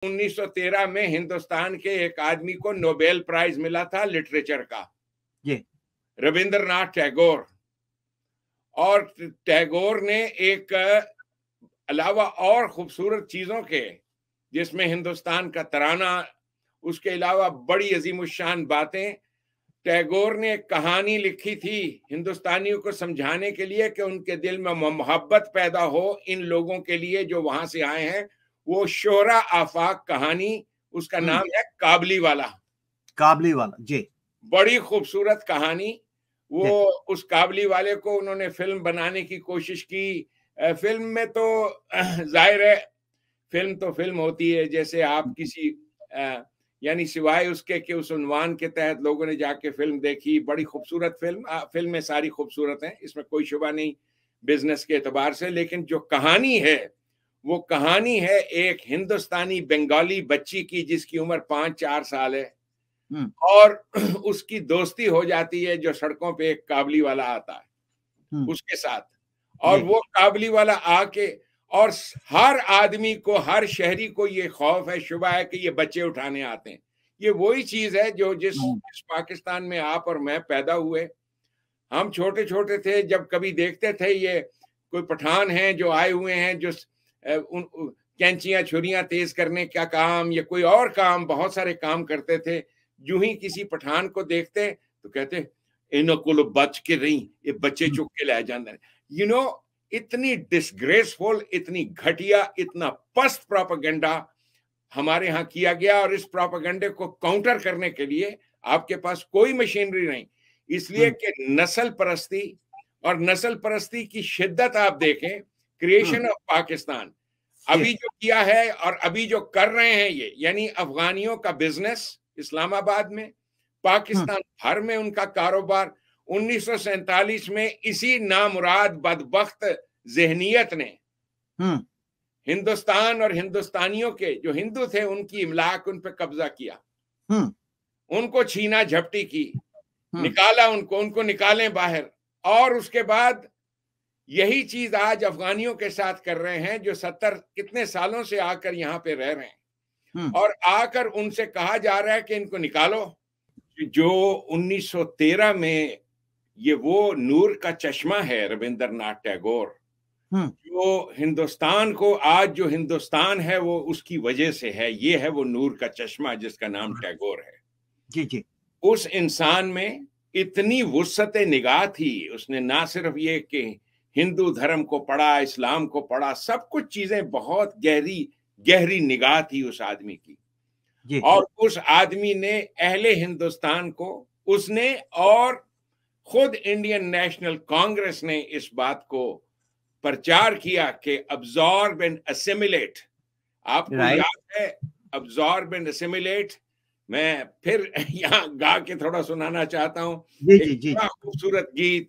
1913 में हिंदुस्तान के एक आदमी को नोबेल प्राइज मिला था लिटरेचर का, रविंद्रनाथ टैगोर। और टैगोर ने एक अलावा और खूबसूरत चीजों के, जिसमें हिंदुस्तान का तराना, उसके अलावा बड़ी अजीमुशान बातें, टैगोर ने एक कहानी लिखी थी हिंदुस्तानियों को समझाने के लिए कि उनके दिल में मोहब्बत पैदा हो इन लोगों के लिए जो वहां से आए हैं। वो शोरा आफाक कहानी, उसका नाम है काबली वाला। काबली वाला जी, बड़ी खूबसूरत कहानी। वो उस काबली वाले को उन्होंने फिल्म बनाने की कोशिश की। फिल्म में तो जाहिर है फिल्म तो फिल्म होती है, जैसे आप किसी यानी सिवाय उसके कि उस उन्वान के तहत लोगों ने जाके फिल्म देखी, बड़ी खूबसूरत फिल्में सारी खूबसूरत हैं, इसमें कोई शुबा नहीं बिजनेस के एतबार से। लेकिन जो कहानी है वो कहानी है एक हिंदुस्तानी बंगाली बच्ची की जिसकी उम्र 5-4 साल है, और उसकी दोस्ती हो जाती है जो सड़कों पे एक काबली वाला आता है उसके साथ। और वो काबली वाला आके, और हर आदमी को, हर शहरी को ये खौफ है, शुबा है कि ये बच्चे उठाने आते हैं। ये वही चीज है जो जिस पाकिस्तान में आप और मैं पैदा हुए। हम छोटे छोटे थे जब कभी देखते थे ये कोई पठान हैं जो आए हुए हैं, जो कैंचियां छुरियां तेज करने का काम या कोई और काम, बहुत सारे काम करते थे। यूं ही किसी पठान को देखते तो कहते इन्हों को बच के रही, ये बच्चे चुक के ले जाते। यू नो, इतनी डिसग्रेसफुल, इतनी घटिया, इतना पस्त प्रोपेगेंडा हमारे यहाँ किया गया। और इस प्रोपेगेंडे को काउंटर करने के लिए आपके पास कोई मशीनरी नहीं, इसलिए कि नस्ल परस्ती, और नस्ल परस्ती की शिद्दत आप देखें। क्रिएशन ऑफ पाकिस्तान अभी जो किया है और अभी जो कर रहे हैं ये, यानी अफगानियों का बिजनेस इस्लामाबाद में, पाकिस्तान भर में उनका कारोबार। 1947 में इसी नामुराद बदबख्त जहनियत ने हिंदुस्तान और हिंदुस्तानियों के जो हिंदू थे उनकी इमलाक, उन पर कब्जा किया, उनको छीना झपटी की, निकाला उनको निकालें बाहर। और उसके बाद यही चीज आज अफगानियों के साथ कर रहे हैं जो 70 कितने सालों से आकर यहाँ पे रह रहे हैं, और आकर उनसे कहा जा रहा है कि इनको निकालो। जो 1913 में ये वो नूर का चश्मा है रविंद्रनाथ टैगोर, जो हिंदुस्तान को आज जो हिंदुस्तान है वो उसकी वजह से है। ये है वो नूर का चश्मा जिसका नाम टैगोर है। जी जी। उस इंसान में इतनी वुसअत निगाह थी, उसने ना सिर्फ ये कि हिंदू धर्म को पढ़ा, इस्लाम को पढ़ा, सब कुछ चीजें, बहुत गहरी गहरी निगाह थी उस आदमी की। और उस आदमी ने अहले हिंदुस्तान को, उसने और खुद इंडियन नेशनल कांग्रेस ने इस बात को प्रचार किया कि अब्सॉर्ब एंड असिमिलेट। आपको याद है अब्सॉर्ब एंड असिमिलेट? मैं फिर यहाँ गा के थोड़ा सुनाना चाहता हूँ। बड़ा खूबसूरत गीत,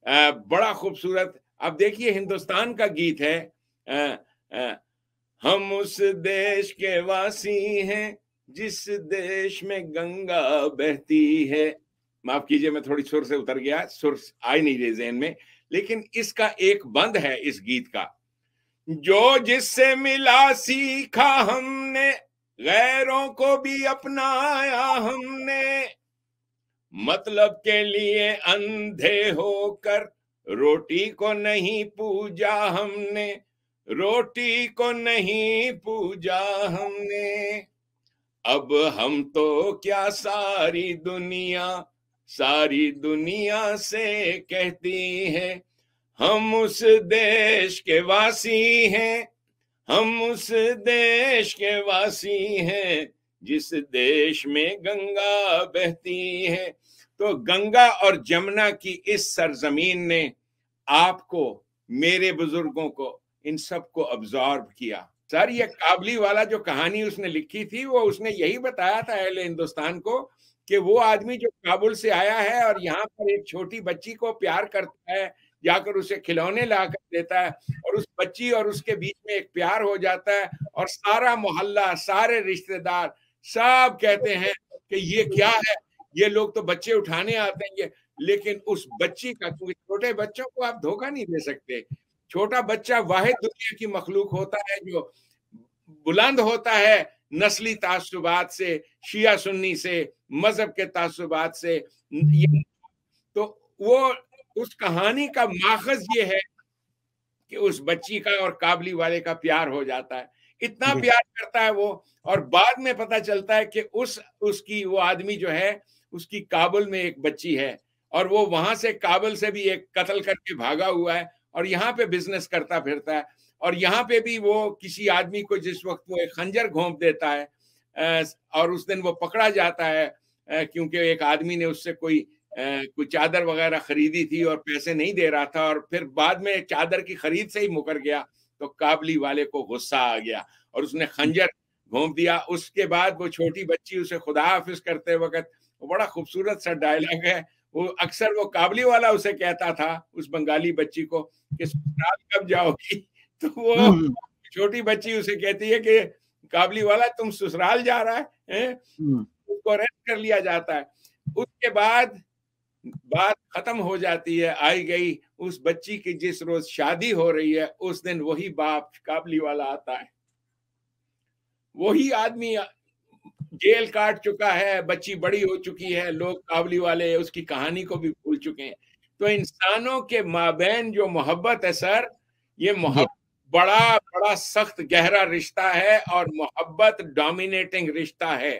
बड़ा खूबसूरत। अब देखिए हिंदुस्तान का गीत है, हम उस देश के वासी हैं जिस देश में गंगा बहती है। माफ कीजिए मैं थोड़ी सुर से उतर गया, सुर आई नहीं रही ज़हन में, लेकिन इसका एक बंद है इस गीत का। जो जिससे मिला सीखा हमने, गैरों को भी अपनाया हमने, मतलब के लिए अंधे होकर रोटी को नहीं पूजा हमने, रोटी को नहीं पूजा हमने। अब हम तो क्या सारी दुनिया से कहती है, हम उस देश के वासी हैं, हम उस देश के वासी हैं जिस देश में गंगा बहती है। तो गंगा और जमुना की इस सरजमीन ने आपको, मेरे बुजुर्गों को, इन सबको अब्सॉर्ब किया। सर ये काबली वाला जो कहानी उसने लिखी थी वो उसने यही बताया था अहले हिंदुस्तान को कि वो आदमी जो काबुल से आया है और यहाँ पर एक छोटी बच्ची को प्यार करता है, जाकर उसे खिलौने लाकर देता है, और उस बच्ची और उसके बीच में एक प्यार हो जाता है, और सारा मोहल्ला, सारे रिश्तेदार सब कहते हैं कि ये क्या है, ये लोग तो बच्चे उठाने आते हैं। लेकिन उस बच्ची का, क्योंकि छोटे बच्चों को आप धोखा नहीं दे सकते, छोटा बच्चा वाहिद दुनिया की मखलूक होता है जो बुलंद होता है نسلی تعصبات سے، شیعہ سنی سے، مذہب کے تعصبات سے، تو وہ اس کہانی کا ماخذ یہ ہے کہ اس بچی کا اور کابلی والے کا پیار ہو جاتا ہے، اتنا پیار کرتا ہے وہ، اور بعد میں پتہ چلتا ہے کہ اس کی وہ آدمی جو ہے اس کی کابل میں ایک بچی ہے، اور وہ وہاں سے کابل سے بھی ایک قتل کر کے بھاگا ہوا ہے اور یہاں پہ بزنس کرتا پھرتا ہے، اور یہاں پہ بھی وہ کسی آدمی کو جس وقت وہ ایک خنجر گھونپ دیتا ہے اور اس دن وہ پکڑا جاتا ہے کیونکہ ایک آدمی نے اس سے کوئی چادر وغیرہ خریدی تھی اور پیسے نہیں دے رہا تھا، اور پھر بعد میں چادر کی خرید سے ہی مکر گیا، تو کابلی والے کو غصہ آ گیا اور اس نے خنجر گھونپ دیا۔ اس کے بعد وہ چھوٹی بچی اسے خدا حافظ کرتے وقت، وہ بڑا خوبصورت سا ڈائلاگ ہے، وہ اکثر وہ کابلی والا اسے کہتا تھا اس بنگالی بچی کو کہ سسرال کب جاؤ گی، تو وہ چھوٹی بچی اسے کہتی ہے کہ کابلی والا تم سسرال جا رہا ہے، اس کو ریسٹ کر لیا جاتا ہے۔ اس کے بعد بات ختم ہو جاتی ہے، آئی گئی اس بچی کی جس روز شادی ہو رہی ہے اس دن وہی باپ کابلی والا آتا ہے، وہی آدمی جیل کاٹ چکا ہے، بچی بڑی ہو چکی ہے، لوگ کابلی والے اس کی کہانی کو بھی بھول چکے ہیں۔ تو انسانوں کے مابین جو محبت ہے سر، یہ محبت بڑا بڑا سخت گہرا رشتہ ہے، اور محبت ڈومینیٹنگ رشتہ ہے۔